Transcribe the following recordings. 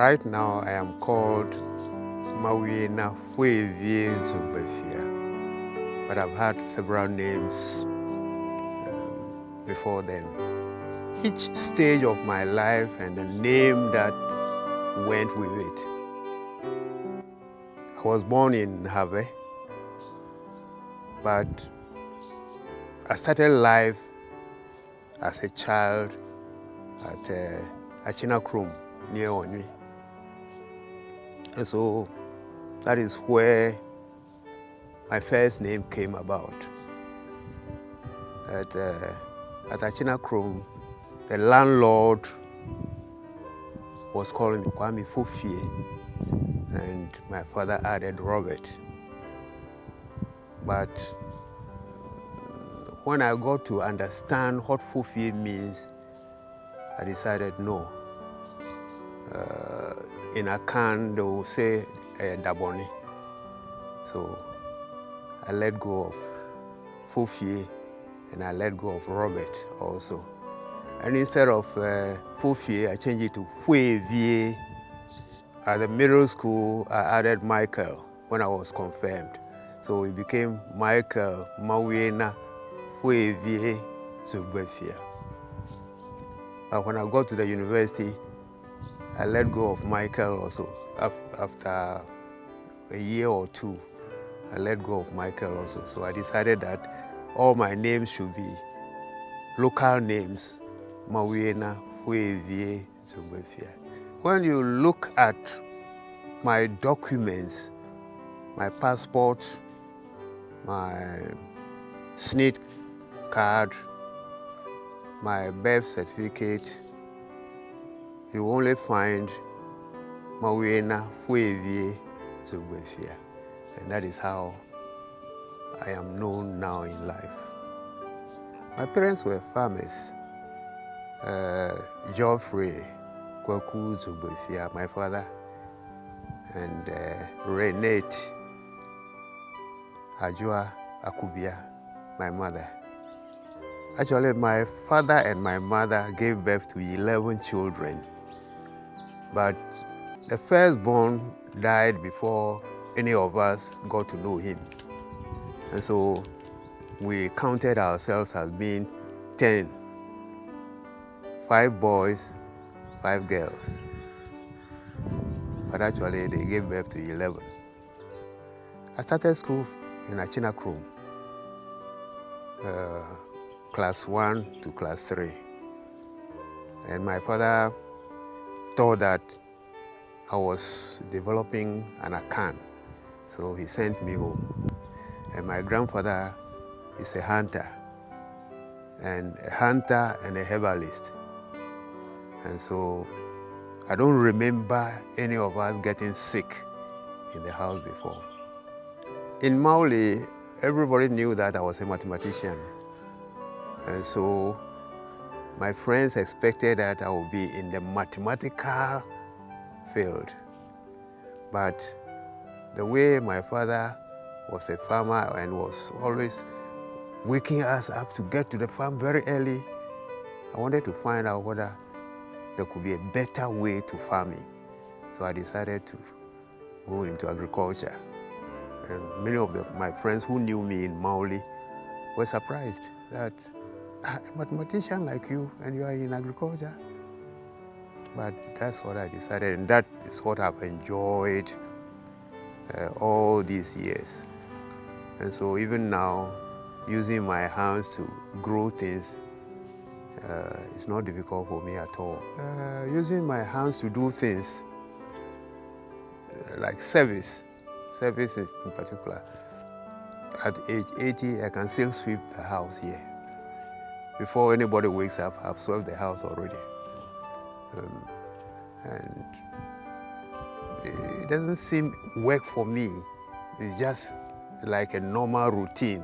Right now, I am called Mawuena Foevie Dzogbefia, but I've had several names before then. Each stage of my life and the name that went with it. I was born in Have, but I started life as a child at Achinakrum near Onui. And so that is where my first name came about. At Achinakrum, the landlord was calling me Mawuena Foevie, and my father added Robert. But when I got to understand what Foevie means, I decided no. In Akan, they will say Daboni. So I let go of Foevie and I let go of Robert also. And instead of Foevie, I changed it to Foevie. At the middle school, I added Michael when I was confirmed. So it became Michael Mawuena Foevie Dzogbefia. But when I got to the university, I let go of Michael also. After a year or two, I let go of Michael also. So I decided that all my names should be local names, Mawuena Foevie Dzogbefia. When you look at my documents, my passport, my SNIT card, my birth certificate, you only find Mawuena Foevie Dzogbefia. And that is how I am known now in life. My parents were farmers. Geoffrey Kwaku Dzogbefia, my father, and Renate Ajua Akubia, my mother. Actually, my father and my mother gave birth to 11 children, but the firstborn died before any of us got to know him. And so we counted ourselves as being 10, 5 boys, 5 girls. But actually, they gave birth to 11. I started school in Achinakrum, class 1 to class 3. And my father thought that I was developing an Akan, so he sent me home. And my grandfather is a hunter and a herbalist. And so I don't remember any of us getting sick in the house before. In Mauli, everybody knew that I was a mathematician. And so my friends expected that I would be in the mathematical field. But the way my father was a farmer and was always waking us up to get to the farm very early, I wanted to find out whether there could be a better way to farming. So I decided to go into agriculture. And many of my friends who knew me in Mauli were surprised that a mathematician like you and you are in agriculture. But that's what I decided, and that is what I've enjoyed all these years. And so even now, using my hands to grow things, it's not difficult for me at all. Using my hands to do things, like service in particular. At age 80, I can still sweep the house here. Before anybody wakes up, I've swept the house already. And it doesn't seem work for me. It's just like a normal routine.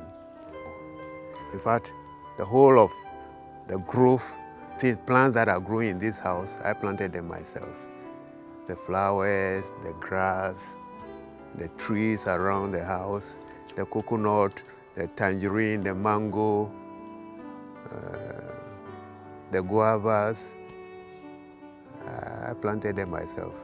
In fact, the whole of the growth, plants that are growing in this house, I planted them myself. The flowers, the grass, the trees around the house, the coconut, the tangerine, the mango, the guavas, I planted them myself.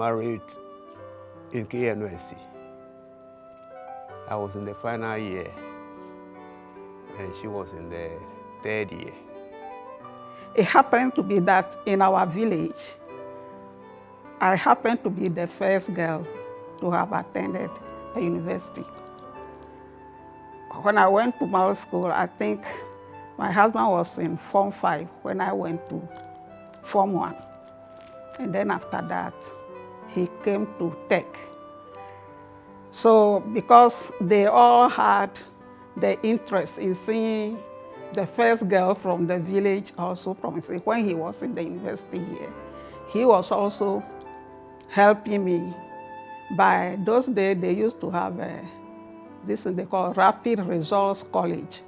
married in KNUSC. I was in the final year, and she was in the third year. It happened to be that in our village, I happened to be the first girl to have attended a university. When I went to middle school, I think my husband was in Form 5 when I went to Form 1. And then after that, he came to Tech. So because they all had the interest in seeing the first girl from the village also promising, when he was in the university here, he was also helping me. By those days, they used to have this thing they call Rapid Results College,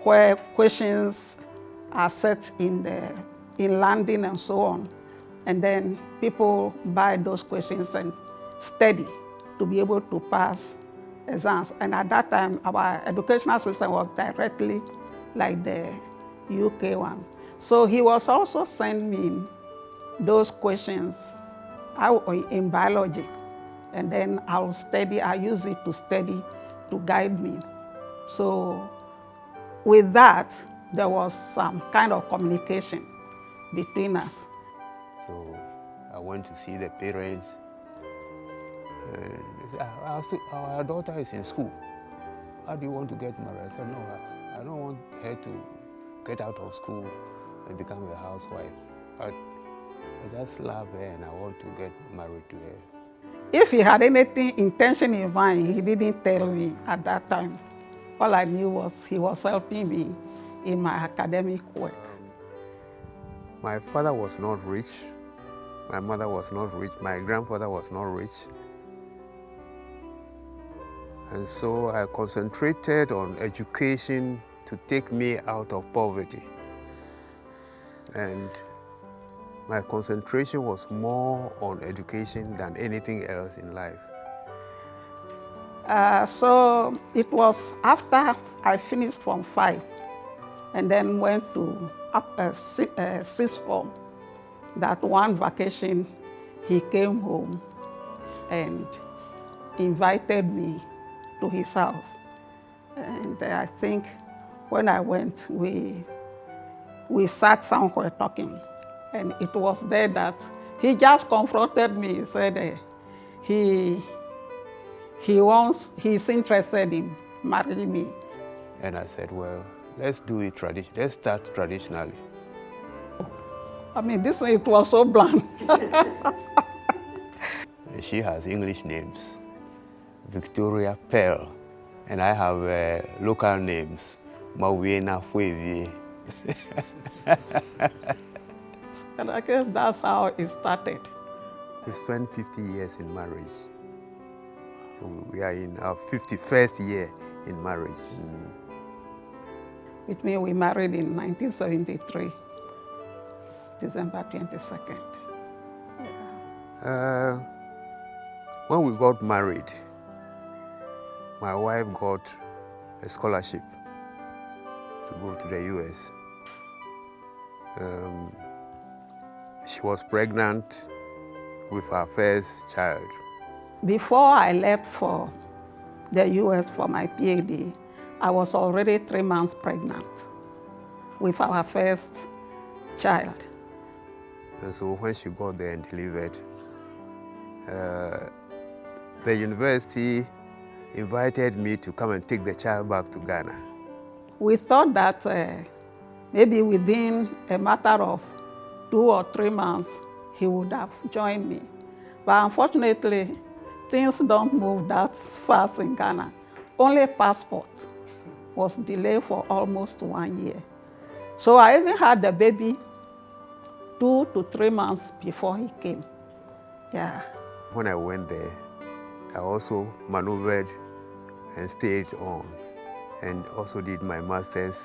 where questions are set in landing and so on. And then people buy those questions and study to be able to pass exams. And at that time, our educational system was directly like the UK one. So he was also sending me those questions in biology. And then I'll study, I use it to study, to guide me. So with that, there was some kind of communication between us. So I went to see the parents, and they said, our daughter is in school. How do you want to get married? I said, no, I don't want her to get out of school and become a housewife. I just love her and I want to get married to her. If he had anything intention in mind, he didn't tell me at that time. All I knew was he was helping me in my academic work. My father was not rich. My mother was not rich. My grandfather was not rich. And so I concentrated on education to take me out of poverty. And my concentration was more on education than anything else in life. So it was after I finished Form 5 and then went to sixth form that one vacation he came home and invited me to his house. And I think when I went, we sat somewhere talking. And it was there that he just confronted me. He said he's interested in marrying me. And I said, well, let's do it let's start traditionally. I mean, it was so blunt. She has English names, Victoria Pearl, and I have local names, Mawuena Foevie. And I guess that's how it started. We spent 50 years in marriage. We are in our 51st year in marriage. With me, we married in 1973, December 22nd. Yeah. When we got married, my wife got a scholarship to go to the US. She was pregnant with her first child. Before I left for the US for my PhD, I was already 3 months pregnant with our first child. And so when she got there and delivered, the university invited me to come and take the child back to Ghana. We thought that maybe within a matter of 2 or 3 months, he would have joined me. But unfortunately, things don't move that fast in Ghana. Only passport was delayed for almost 1 year. So I even had the baby 2 to 3 months before he came. Yeah. When I went there, I also maneuvered and stayed on and also did my master's.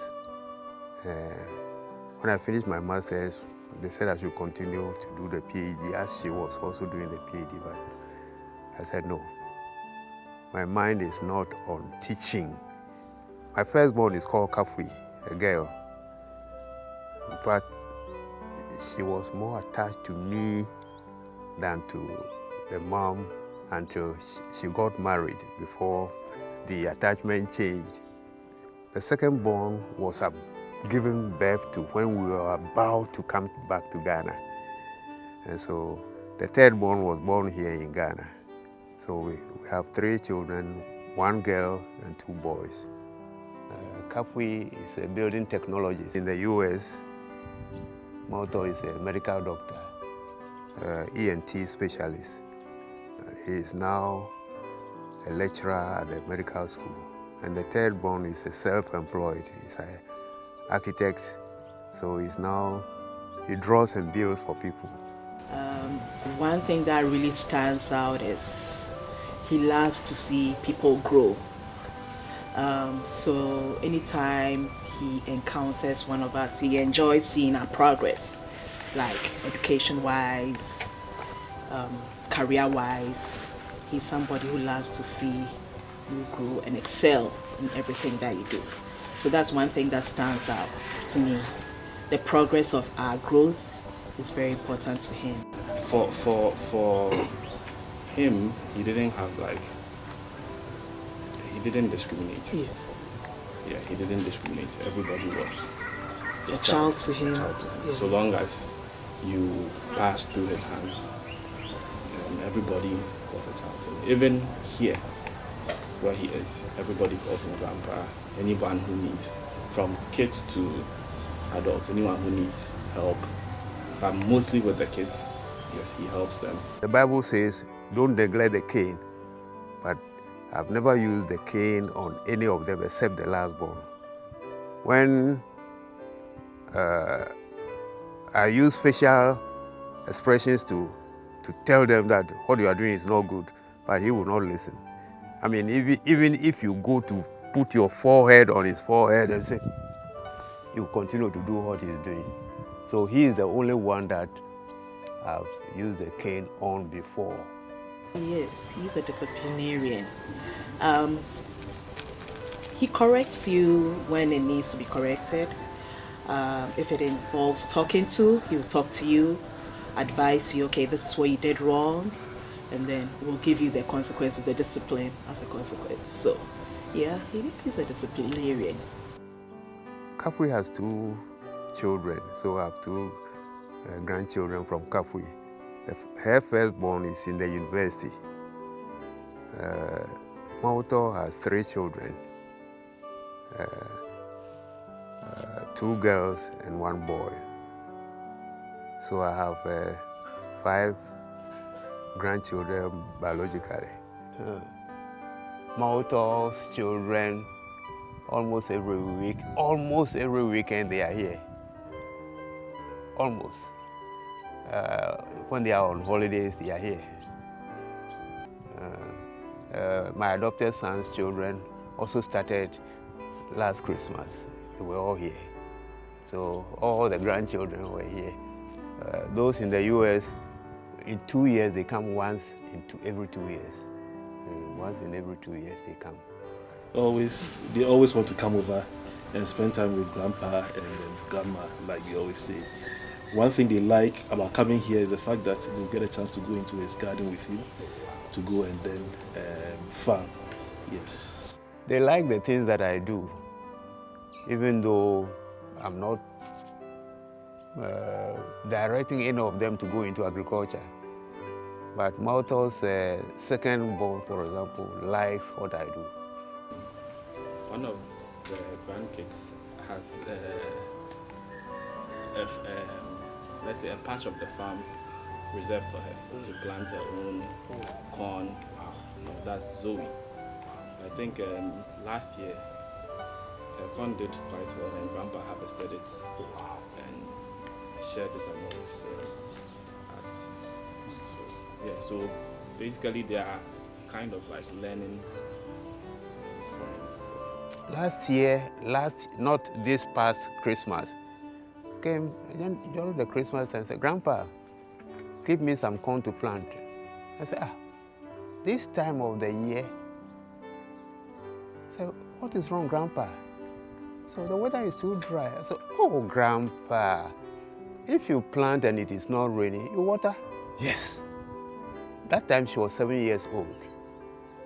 When I finished my master's, they said I should continue to do the PhD as she was also doing the PhD, but I said no. My mind is not on teaching. My firstborn is called Kafui, a girl. In fact, she was more attached to me than to the mom until she got married before the attachment changed. The second born was given birth to when we were about to come back to Ghana. And so the third born was born here in Ghana. So we have 3 children, 1 girl and 2 boys. Kafui is a building technologist in the US. Moto is a medical doctor, ENT specialist. He is now a lecturer at the medical school. And the third born is a self-employed. He's an architect, so he draws and builds for people. One thing that really stands out is he loves to see people grow. So anytime he encounters one of us, he enjoys seeing our progress, like education-wise, career-wise. He's somebody who loves to see you grow and excel in everything that you do. So that's one thing that stands out to me. The progress of our growth is very important to him. For him, he didn't discriminate. Yeah, he didn't discriminate. Everybody was a child to him. Yeah. So long as you pass through his hands, everybody was a child to him. Even here, where he is, everybody calls him grandpa. Anyone who needs, from kids to adults, anyone who needs help, but mostly with the kids, yes, he helps them. The Bible says, don't neglect the cane, but I've never used the cane on any of them except the last born. When I use facial expressions to tell them that what you are doing is not good, but he will not listen. I mean, even if you go to put your forehead on his forehead and say, he will continue to do what he's doing. So he is the only one that I've used the cane on before. Yes, he's a disciplinarian. He corrects you when it needs to be corrected. If it involves talking to, he will talk to you, advise you, okay, this is what you did wrong, and then we'll give you the consequences, the discipline as a consequence. So, yeah, he's a disciplinarian. Kafui has 2 children, so I have 2 grandchildren from Kafui. Her firstborn is in the university. Mauto has 3 children, 2 girls and 1 boy. So I have 5 grandchildren biologically. Mauto's children, almost every weekend they are here. Almost. When they are on holidays, they are here. My adopted son's children also started last Christmas. They were all here. So all the grandchildren were here. Those in the US, in 2 years, they come once every 2 years. Once in every 2 years, they come. They always want to come over and spend time with grandpa and grandma, like they always say. One thing they like about coming here is the fact that they'll get a chance to go into his garden with him, to go and then farm. Yes. They like the things that I do, even though I'm not directing any of them to go into agriculture. But Mauto's second born, for example, likes what I do. One of the grandkids has let's say a patch of the farm reserved for her to plant her own corn. That's Zoe. I think last year her corn did quite well and Grandpa harvested it and shared it amongst us. So basically they are kind of like learning from him. Not this past Christmas, came during the Christmas and said, Grandpa, give me some corn to plant. I said, this time of the year? So what is wrong, Grandpa? So the weather is too dry. I said, oh, Grandpa, if you plant and it is not raining, you water? Yes. That time she was 7 years old.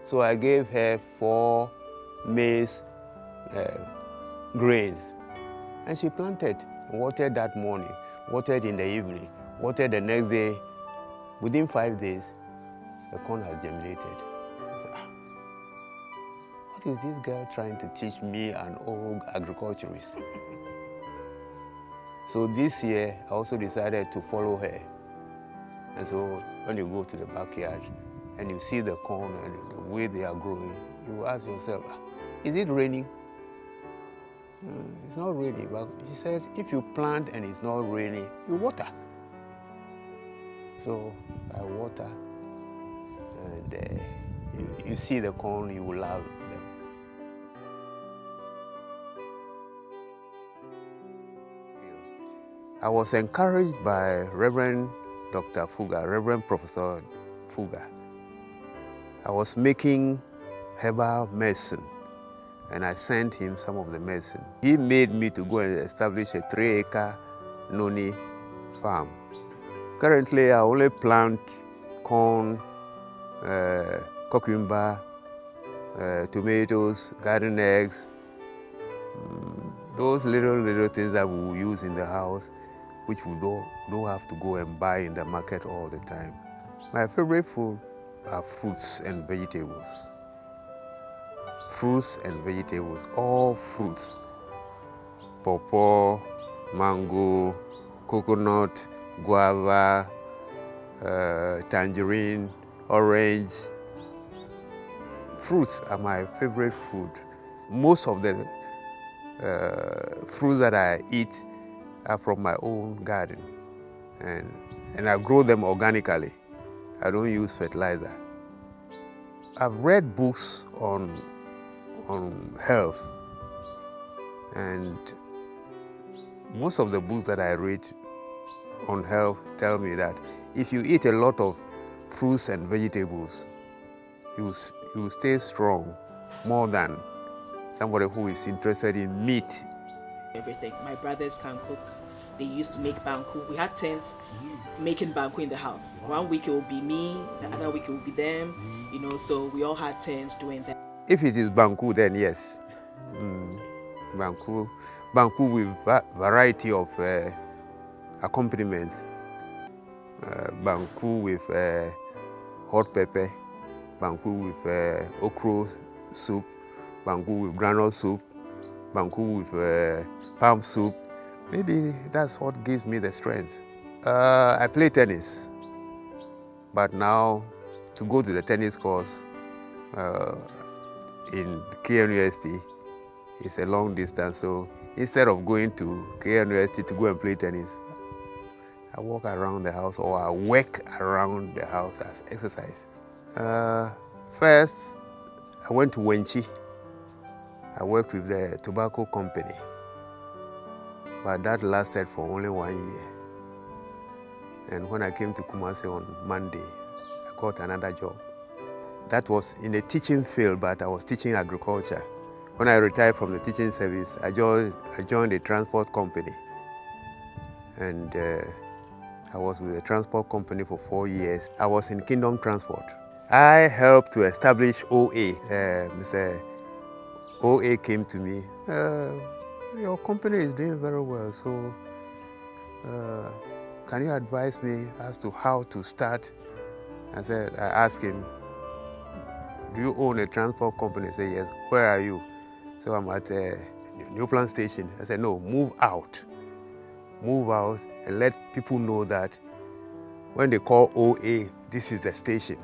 So I gave her 4 maize grains. And she planted, watered that morning, watered in the evening, watered the next day. Within 5 days, the corn has germinated. I said, what is this girl trying to teach me, an old agriculturist? So this year, I also decided to follow her. And so when you go to the backyard and you see the corn and the way they are growing, you ask yourself, is it raining? It's not raining, but she says, if you plant and it's not raining, you water. So I water, and you see the corn, you will love them. I was encouraged by Reverend Dr. Fuga, Reverend Professor Fuga. I was making herbal medicine, and I sent him some of the medicine. He made me to go and establish a 3-acre noni farm. Currently, I only plant corn, cucumber, tomatoes, garden eggs, those little things that we will use in the house, which we don't have to go and buy in the market all the time. My favorite food are fruits and vegetables. Fruits and vegetables, all fruits. Pawpaw, mango, coconut, guava, tangerine, orange. Fruits are my favorite food. Most of the fruits that I eat are from my own garden, and I grow them organically. I don't use fertilizer. I've read books on health, and most of the books that I read on health tell me that if you eat a lot of fruits and vegetables, you will stay strong more than somebody who is interested in meat. Everything. My brothers can cook. They used to make banku. We had tents making banku in the house. 1 week it will be me, the other week it will be them, so we all had tents doing that. If it is banku, then yes. Banku with variety of accompaniments. Banku with hot pepper, banku with okra soup, banku with groundnut soup, banku with palm soup. Maybe that's what gives me the strength. I play tennis, but now to go to the tennis course in KNUST is a long distance, so instead of going to KNUST to go and play tennis, I walk around the house or I work around the house as exercise. First, I went to Wenchi. I worked with the tobacco company, but that lasted for only 1 year. And when I came to Kumasi on Monday, I got another job. That was in a teaching field, but I was teaching agriculture. When I retired from the teaching service, I joined a transport company. And I was with the transport company for 4 years. I was in Kingdom Transport. I helped to establish OA. Mr. OA came to me. Your company is doing very well, so can you advise me as to how to start? I asked him, do you own a transport company? He said, yes. Where are you? So I'm at New Plant Station. I said, no, move out. Move out and let people know that when they call OA, this is the station.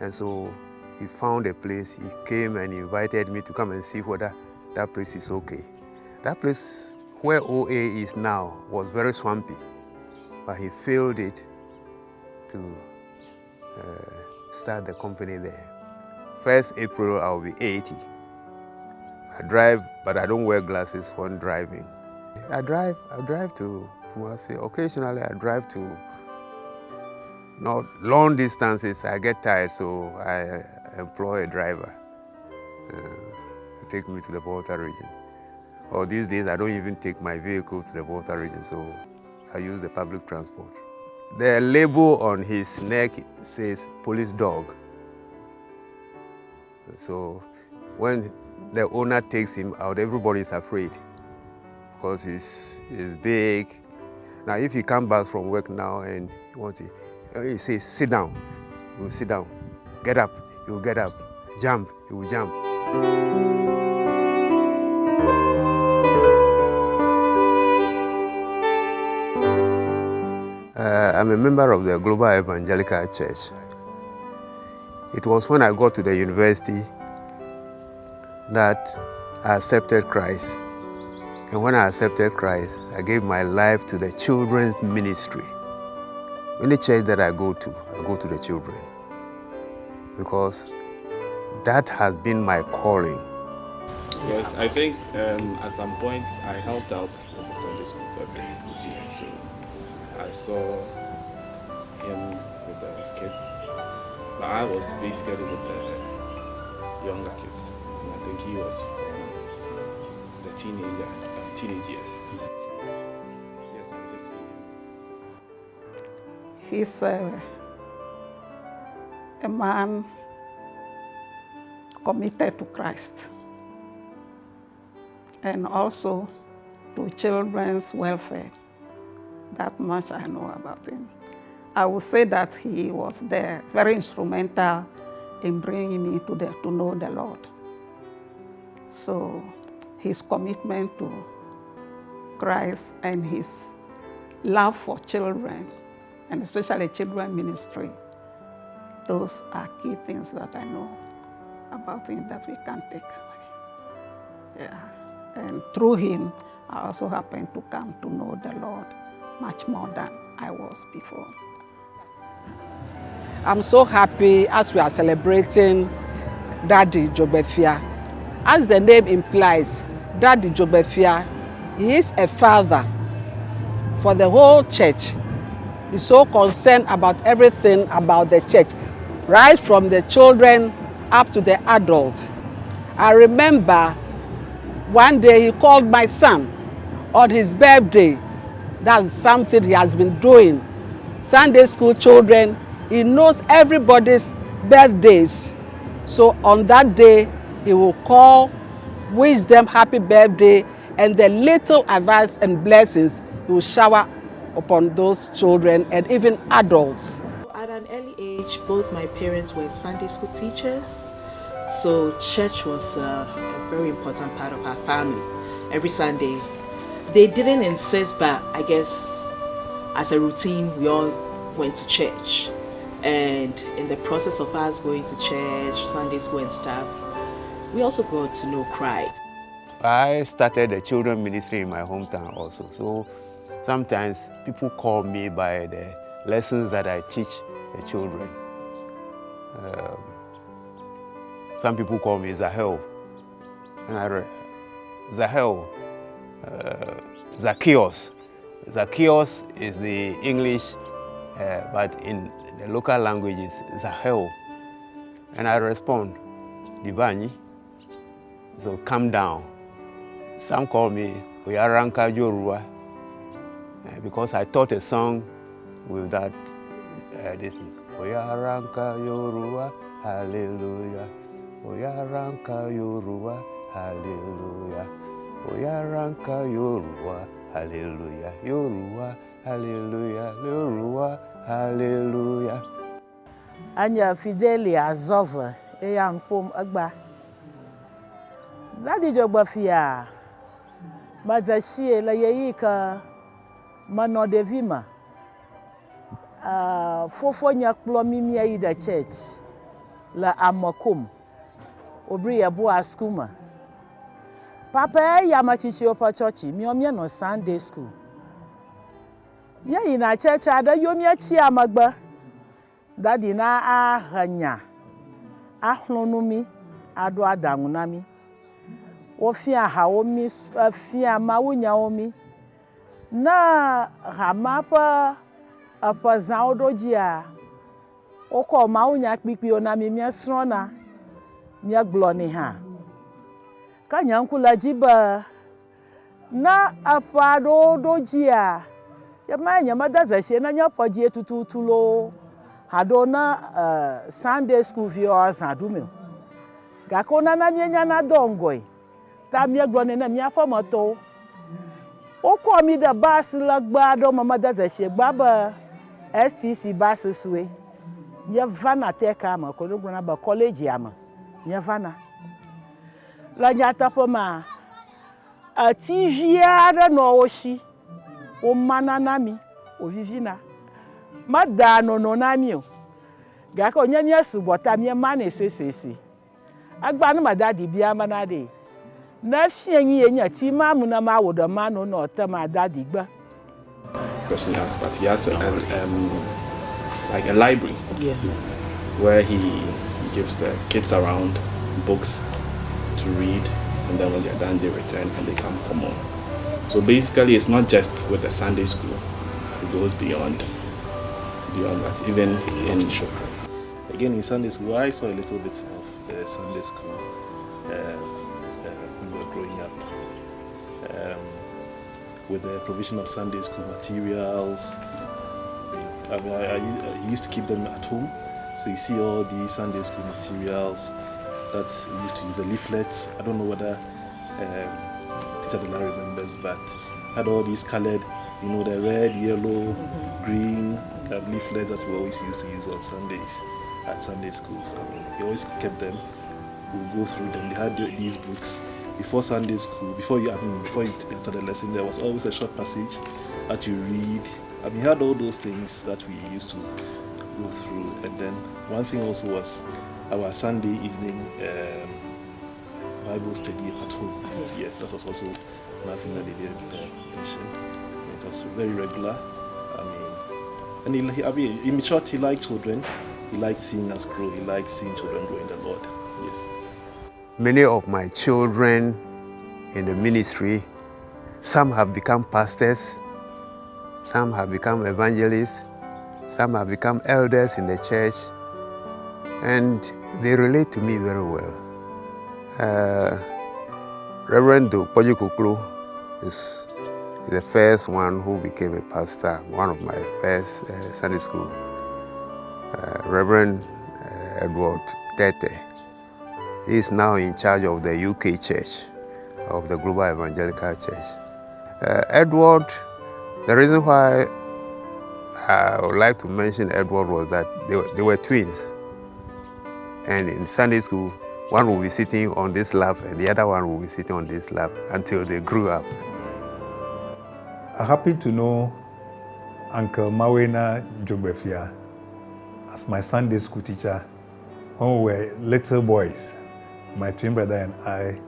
And so he found a place. He came and invited me to come and see whether that place is okay. That place where OA is now was very swampy, but he filled it to start the company there. 1st April, I'll be 80. I drive, but I don't wear glasses when driving. I drive to Kumasi. Occasionally, I drive to not long distances. I get tired, so I employ a driver to take me to the Volta region. Or these days, I don't even take my vehicle to the Volta region, so I use the public transport. The label on his neck says police dog. So when the owner takes him out, everybody is afraid because he's big. Now, if he comes back from work now and he says, sit down, he will sit down. Get up, he will get up. Jump, he will jump. I'm a member of the Global Evangelical Church. It was when I got to the university that I accepted Christ. And when I accepted Christ, I gave my life to the children's ministry. Any church that I go to the children. Because that has been my calling. Yes, I think at some point I helped out with the Sunday school for a bit. So I saw him with the kids. But I was basically with the younger kids. And I think he was from the teenage years. Yes, I did see him. He's a man committed to Christ and also to children's welfare. That much I know about him. I would say that he was there, very instrumental in bringing me to know the Lord. So his commitment to Christ and his love for children, and especially children ministry, those are key things that I know about him that we can't take away. Yeah. And through him, I also happened to come to know the Lord much more than I was before. I'm so happy as we are celebrating Daddy Dzogbefia. As the name implies, Daddy Dzogbefia, he is a father for the whole church. He's so concerned about everything about the church, right from the children up to the adults. I remember one day he called my son on his birthday. That's something he has been doing. Sunday school children, he knows everybody's birthdays. So on that day, he will call, wish them happy birthday, and the little advice and blessings he will shower upon those children and even adults. At an early age, both my parents were Sunday school teachers, so church was a very important part of our family. Every Sunday, they didn't insist, but I guess as a routine, we all went to church. And in the process of us going to church, Sunday school and stuff, we also got to know Christ. I started the children ministry in my hometown also. So sometimes people call me by the lessons that I teach the children. Some people call me Zahel. And Zacchaeus. Zacchaeus is the English, but in the local language is Zahel. And I respond, Divani. So come down. Some call me Oyaranka Yorua, because I taught a song with that this thing. Oyaranka Yorua, hallelujah. Oyaranka Yorua, hallelujah. Oyaranka Yorua, hallelujah. Yorua, hallelujah. Yorua, hallelujah. Anya Fidelia Zova, Eyan Pom Agba. Daddy Dzogbefia, Mazashie la Yeika, Mano de Vima. Fofo nyakplo mimi ayi da church la Amakum. Obri yabo askuma. Papa ya machichi opa church, mi omye no Sunday school. Ya ina church ada yomye chi amagba. Daddy na ahanya. Ahlonumi ado adangunami. Ofia haomi afia mawunya omi. Na hamapa afazan odojia. Oko mawunya kpikpi onami miasrona. Nya gloni ha. Kanyankula jiba na afado dojia Ya manya madaza she na nya poje tututulo. Hadona Sunday school vio azadume. Gakona na mienya na dongoi. Ta mi agbone na mi afomoto. Oko mi da bas lagba do mama daza she baba STC bas suwe. Nya vana teka ma ko ngona ba college ama. Nya vana. La nya tapoma a tivia da no oshi. O manana mi o vivina. Madano no na mi o. Gako nya mi asubota mi mane sesese. Agba no madadi bia manade. Na fienyi enya ti mamu na ma wodo mano no otama dadi gba. Question asked, but he has like a library, Yeah. where he gives the kids around books to read, and then when they're done, they return and they come for more. So basically, it's not just with the Sunday school; it goes beyond that. Even in Again, in Sunday school, I saw a little bit of Sunday school when we were growing up. With the provision of Sunday school materials. I used to keep them at home. So you see all these Sunday school materials that we used to use, the leaflets. I don't know whether Teacher Dela remembers, but had all these colored, the red, yellow, green leaflets that we always used to use on Sundays at Sunday schools. We always kept them. We'll go through them. They had these books. Before Sunday school, before you enter the lesson, there was always a short passage that you read. You had all those things that we used to go through. And then one thing also was our Sunday evening Bible study at home. Yes, that was also another thing that they did mention. It was very regular. And in short, he liked children. He liked seeing us grow. He liked seeing children grow in the Lord. Yes. Many of my children in the ministry, some have become pastors, some have become evangelists, some have become elders in the church, and they relate to me very well. Reverend Pojukuklu is the first one who became a pastor, one of my first Sunday school. Reverend Edward Tete. He is now in charge of the UK church, of the Global Evangelical Church. Edward, the reason why I would like to mention Edward was that they were twins. And in Sunday school, one will be sitting on this lap and the other one will be sitting on this lap until they grew up. I'm happy to know Uncle Mawuena Dzogbefia as my Sunday school teacher when we were little boys. My twin brother and I,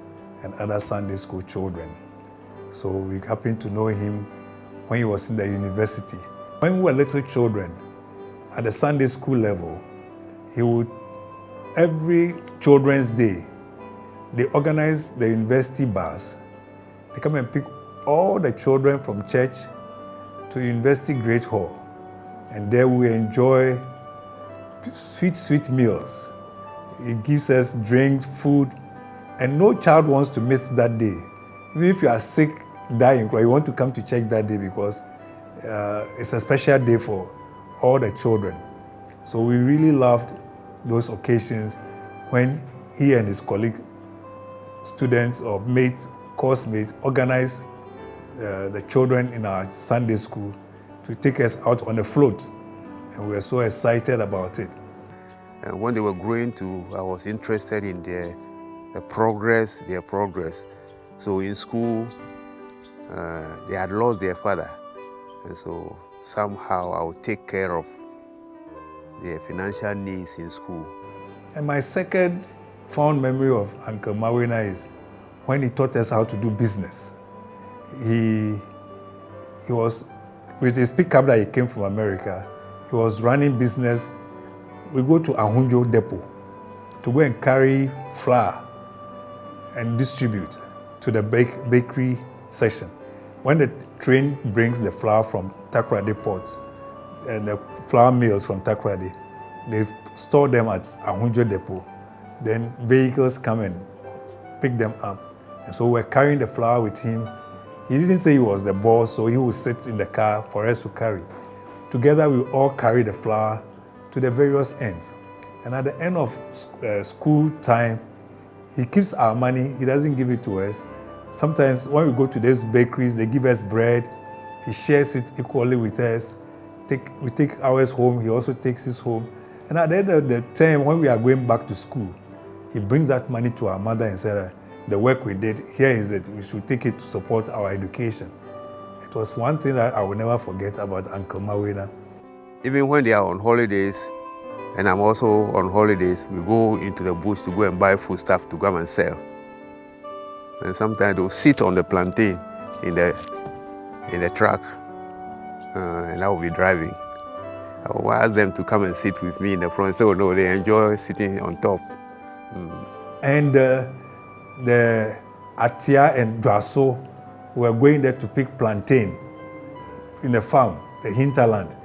and other Sunday school children. So we happened to know him when he was in the university. When we were little children, at the Sunday school level, he would, every Children's Day, they organize the university bus. They come and pick all the children from church to University Great Hall. And there we enjoy sweet meals. It gives us drinks, food, and no child wants to miss that day. Even if you are sick, dying, you want to come to church that day because it's a special day for all the children. So we really loved those occasions when he and his colleague, students or mates, course mates, organized the children in our Sunday school to take us out on a float. And we were so excited about it. And when they were growing too, I was interested in their progress. So in school, they had lost their father. And so somehow I would take care of their financial needs in school. And my second fond memory of Uncle Mawuena is when he taught us how to do business. He was, with his pickup that he came from America, he was running business. We go to Ahunjo Depot to go and carry flour and distribute to the bakery section. When the train brings the flour from Takoradi Port and the flour mills from Takoradi, they store them at Ahunjo Depot. Then vehicles come and pick them up. And so we're carrying the flour with him He didn't say he was the boss, so he would sit in the car for us to carry. Together, we all carry the flour to the various ends. And at the end of school time, he keeps our money. He doesn't give it to us. Sometimes when we go to those bakeries, they give us bread. He shares it equally with us. We take ours home. He also takes his home. And at the end of the term, when we are going back to school, he brings that money to our mother and said, the work we did, here is it. We should take it to support our education. It was one thing that I will never forget about Uncle Mawuena. Even when they are on holidays, and I'm also on holidays, we go into the bush to go and buy food stuff to come and sell. And sometimes they'll sit on the plantain in the truck, and I will be driving. I will ask them to come and sit with me in the front. So no, they enjoy sitting on top. And the Atia and Dwaso were going there to pick plantain in the farm, the hinterland.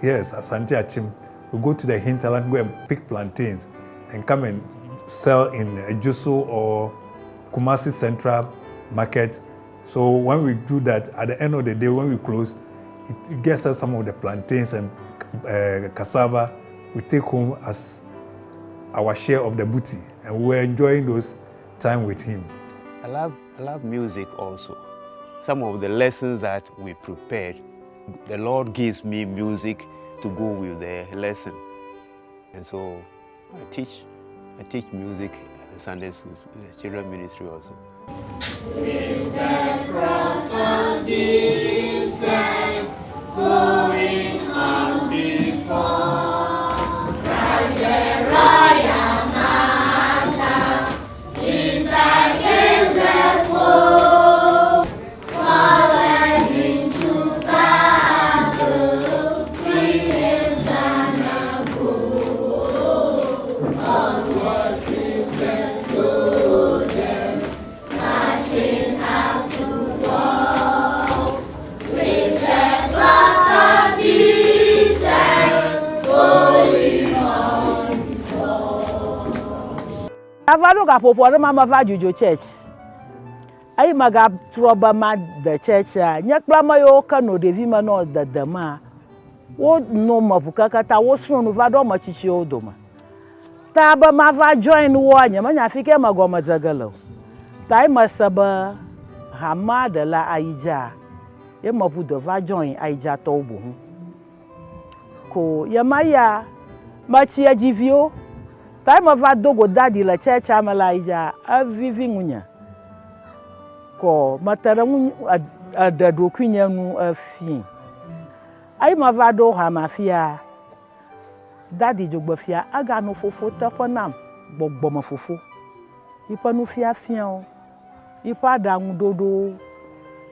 Yes, Ashanti Achim. We go to the hinterland, go and pick plantains and come and sell in Ejisu or Kumasi Central Market. So when we do that, at the end of the day, when we close, it gets us some of the plantains and cassava we take home as our share of the booty. And we're enjoying those time with him. I love music also. Some of the lessons that we prepared, the Lord gives me music to go with the lesson. And so I teach music at the Sunday school, the children ministry also. With the cross of Jesus going on before, Christ the royal master is against the foe. Forward into battle, singing banner go. Onwards, Christian soldiers, marching as to war. With the cross of Jesus going on before. Avado ga popo na mama va juju church. Ai maga troba ma the church a nyakla ma yo ka no devi ma no the ma. Wo no ma bukakata wo sunu va do ma chichi odoma. Ta ba ma va join wo anya ma nya fike ma go ma zagalo. Tai ma saba hama de la aija. E ma pu do va join aija to obo hu. Ko ya maya ma chi ajivio. Tai ma va dogo dadi la church amala aija avivi ngunya. Ko matara adado kwinya nu afi. Ai ma va do ha mafia. Dadi Dzogbefia aga no fofo taponam gbogbo ma fofo. Ipa no fia fian. Ipa da ngudodo.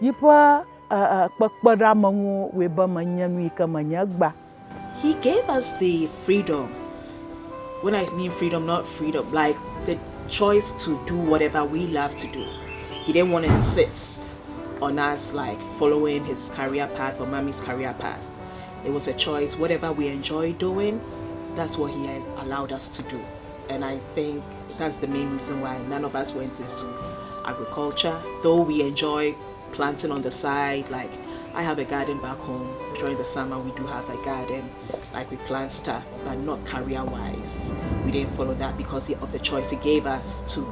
Ipa kpakpada manwo we ba manyanu ikamanya gba. He gave us the freedom. When I mean freedom, not freedom, like the choice to do whatever we love to do. He didn't want to insist on us like following his career path or mommy's career path. It was a choice. Whatever we enjoy doing, that's what he allowed us to do. And I think that's the main reason why none of us went into agriculture. Though we enjoy planting on the side, like I have a garden back home. During the summer, we do have a garden, like we plant stuff, but not career-wise. We didn't follow that because of the choice he gave us to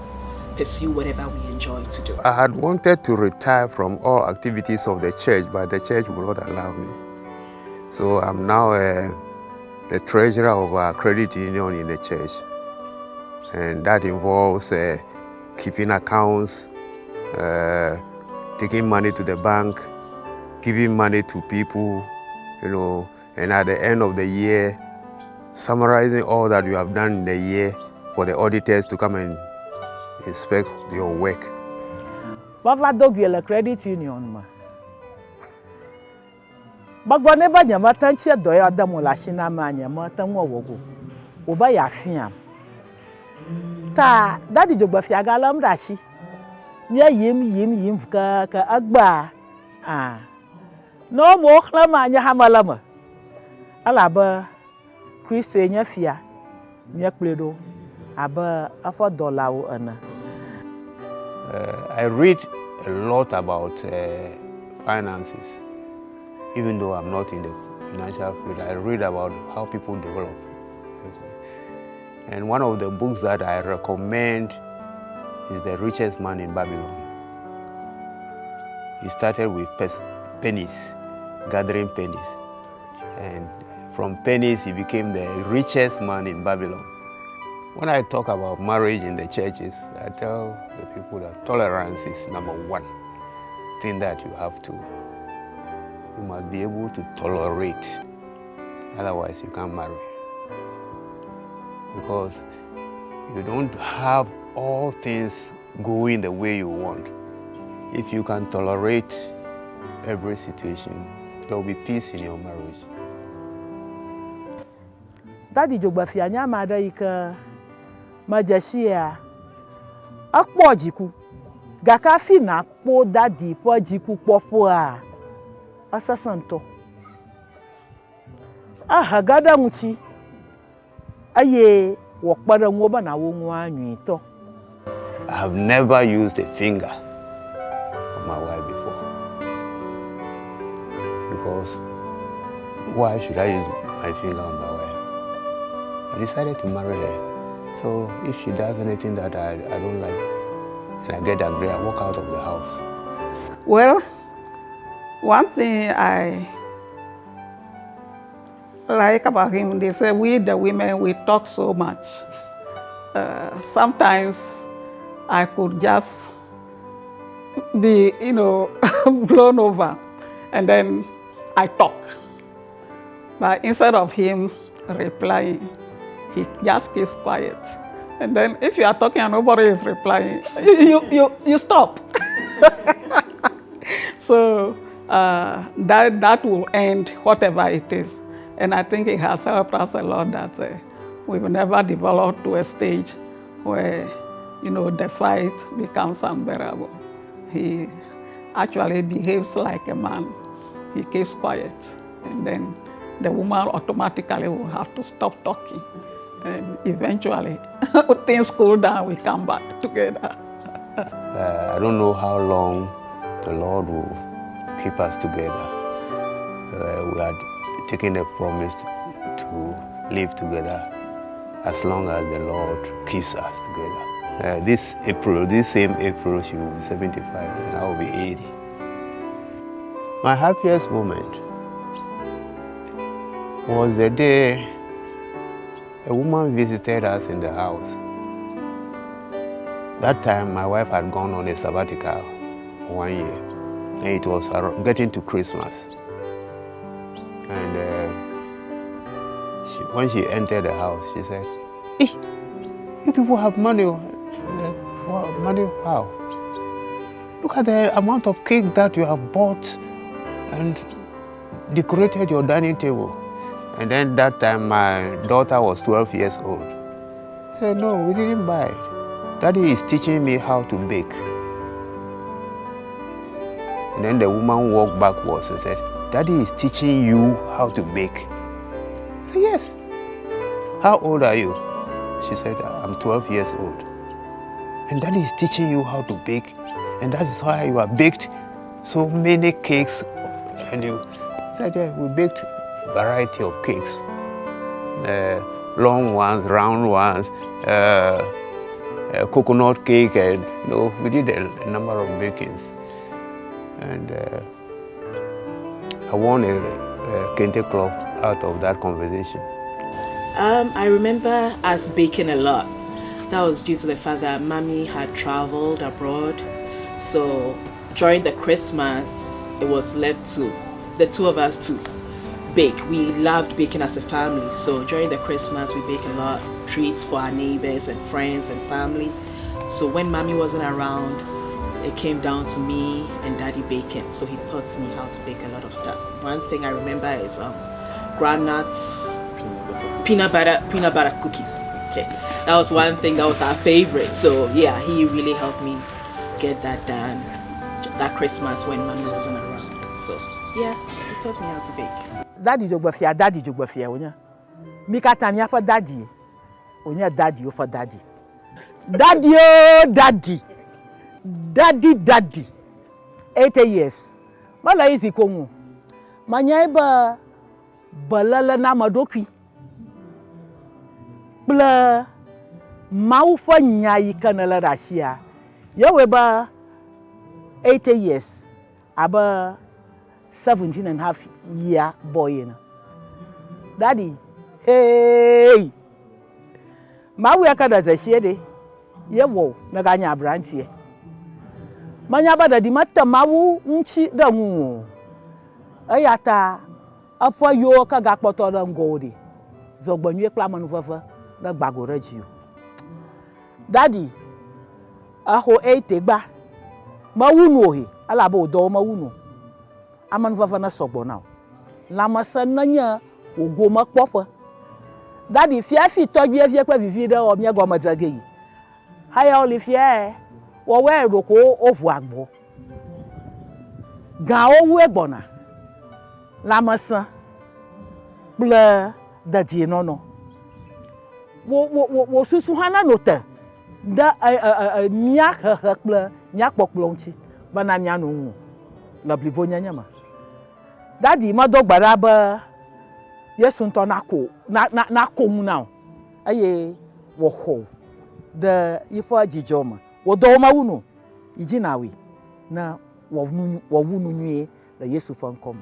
pursue whatever we enjoy to do. I had wanted to retire from all activities of the church, but the church would not allow me. So I'm now the treasurer of our credit union in the church. And that involves keeping accounts, taking money to the bank, giving money to people, and at the end of the year, summarizing all that you have done in the year for the auditors to come and inspect your work. Bava dogwe la credit union ma. Bagbo ne ba nyama tanche do ya adamu la shina ma nyama tanwo wogo. Oba ya fiam. Ta Dadi Dzogbefia galam dashi. Nya yim ka agba. No mo khama nya hamalama. Alaba Kristo enya fia. Nya pledo aba $4 ana. I read a lot about finances. Even though I'm not in the financial field, I read about how people develop. And one of the books that I recommend is The Richest Man in Babylon. He started with pennies, gathering pennies. And from pennies, he became the richest man in Babylon. When I talk about marriage in the churches, I tell the people that tolerance is number one thing that you have to. You must be able to tolerate. Otherwise, you can't marry. Because you don't have all things going the way you want. If you can tolerate every situation, there will be peace in your marriage. Daddy Dzogbefia nyama da ika majashia akpo jiku gaka fi na po daddy po jiku popo a asasanto ahagada muchi aye wokpada nwoba na wo nwa anwi to. I have never used a finger of my wife before. Because why should I use my finger on my wife? I decided to marry her. So if she does anything that I don't like and I get angry, I walk out of the house. Well, one thing I like about him, they say we the women, we talk so much. Sometimes I could just be, blown over, and then I talk. But instead of him replying, he just keeps quiet. And then if you are talking and nobody is replying, you stop. So that will end whatever it is. And I think it has helped us a lot that we've never developed to a stage where, the fight becomes unbearable. He actually behaves like a man. He keeps quiet. And then the woman automatically will have to stop talking. And eventually, things cool down, we come back together. I don't know how long the Lord will keep us together. We are taking a promise to live together as long as the Lord keeps us together. This same April, she will be 75 and I will be 80. My happiest moment was the day a woman visited us in the house. That time, my wife had gone on a sabbatical for 1 year, and it was getting to Christmas. And when she entered the house, she said, "Hey, you people have money." Money? How? Look at the amount of cake that you have bought and decorated your dining table. And then that time, my daughter was 12 years old. I said, "No, we didn't buy it. Daddy is teaching me how to bake." And then the woman walked backwards and said, "Daddy is teaching you how to bake?" I said, "Yes." "How old are you?" She said, "I'm 12 years old." "And Daddy is teaching you how to bake, and that is why you have baked so many cakes." And you said, "Yeah, we baked variety of cakes, long ones, round ones, coconut cake, and we did a number of bakings." And I won a kente cloth out of that conversation. I remember us baking a lot. That was due to the fact that Mommy had traveled abroad. So during the Christmas, it was left to the two of us to bake. We loved baking as a family. So during the Christmas, we bake a lot of treats for our neighbors and friends and family. So when Mommy wasn't around, it came down to me and Daddy baking. So he taught me how to bake a lot of stuff. One thing I remember is groundnuts, peanut butter cookies. Okay, that was one thing that was our favorite. So yeah, he really helped me get that done that Christmas when Mommy wasn't around. So yeah, he taught me how to bake. Daddy Dzogbefia, onya. Mikata mi for daddy. Onya daddy for daddy. Daddy oh daddy. daddy 80 years mala izi kongu manya ba balala na madokwi bla maufa nyai kanala rashia yewe ba 80 years aba 17 and a half year boy na daddy hey mawu yakada za shede yewo na ganya abrantie manya bada di mata mawu nchi da mu ayata afọ yo ka ga kpọtọ da ngori zogbonye kla manu fafa da gbagoro jiu daddy aho 8 gba mawu nu ohi ala ba odo mawu nu amanu fafa na sogbo na la masananya ogo makpofa daddy fiafi toju efie pe vivi da o mi ego mazage yi haya olifie wo we roko ofu agbo ga owu egbona la masan ble daddy no wo susu hana note da mia ble nya pokplonchi bana mia no wu la blibo nyanya ma daddy ma dogbara ba yesu nto na ko mu now aye wo ho de ifo ajijoma wo do ma wunu ijinawe na wo wunu nwie la yesu fa nkom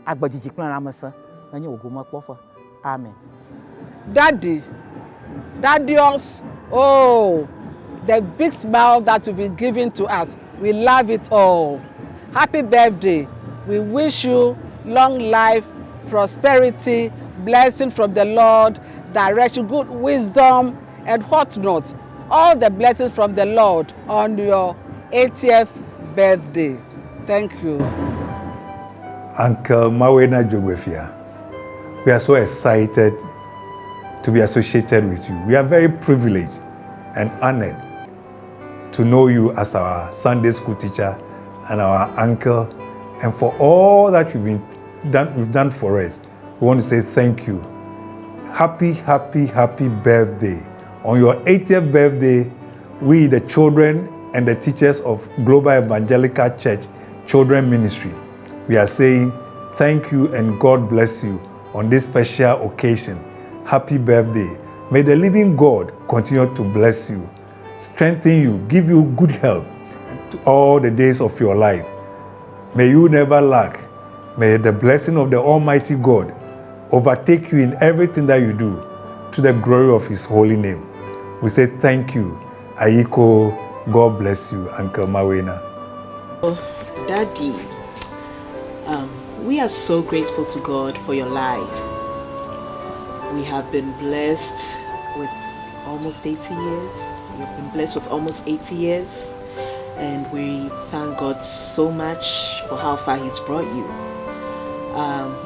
agbajiji plan amasa na nye ogoma kpofa amen daddy us, oh, the big smile that you've been giving to us, we love it all. Happy birthday. We wish you long life, prosperity, blessing from the Lord, direction, good wisdom, and whatnot. All the blessings from the Lord on your 80th birthday. Thank you. Uncle Mawuena Dzogbefia, we are so excited to be associated with you. We are very privileged and honored to know you as our Sunday school teacher and our uncle, and for all that you've done for us. We want to say thank you. Happy birthday. On your 80th birthday, we, the children and the teachers of Global Evangelical Church Children Ministry, we are saying thank you and God bless you on this special occasion. Happy birthday. May the living God continue to bless you, strengthen you, give you good health all the days of your life. May you never lack. May the blessing of the Almighty God overtake you in everything that you do, to the glory of His holy name. We say thank you. Aiko, God bless you, Uncle Mawuena. Daddy, we are so grateful to God for your life. We have been blessed with almost 80 years. You've been blessed with almost 80 years. And we thank God so much for how far He's brought you.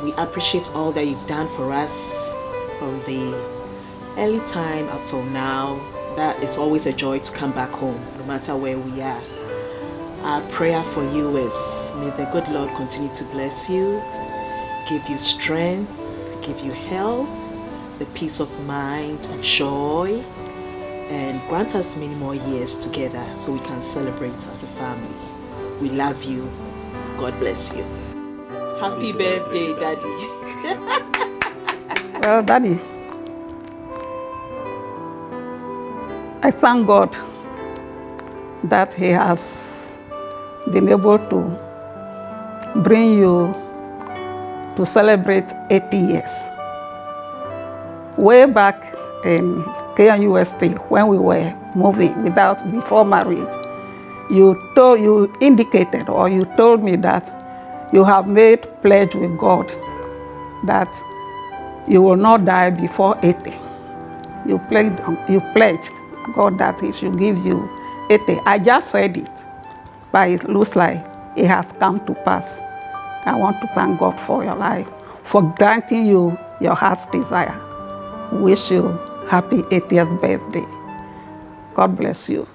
We appreciate all that you've done for us from the early time up till now. That it's always a joy to come back home, no matter where we are. Our prayer for you is, may the good Lord continue to bless you, give you strength, give you health, the peace of mind, joy, and grant us many more years together so we can celebrate as a family. We love you. God bless you. Happy birthday, Daddy. Well, Daddy, I thank God that He has been able to bring you to celebrate 80 years. Way back in KNUST, when we were moving before marriage, you indicated, or you told me that you have made pledge with God that you will not die before 80. You pledged God that He should give you 80. I just said it, but it looks like it has come to pass. I want to thank God for your life, for granting you your heart's desire. Wish you happy 80th birthday. God bless you.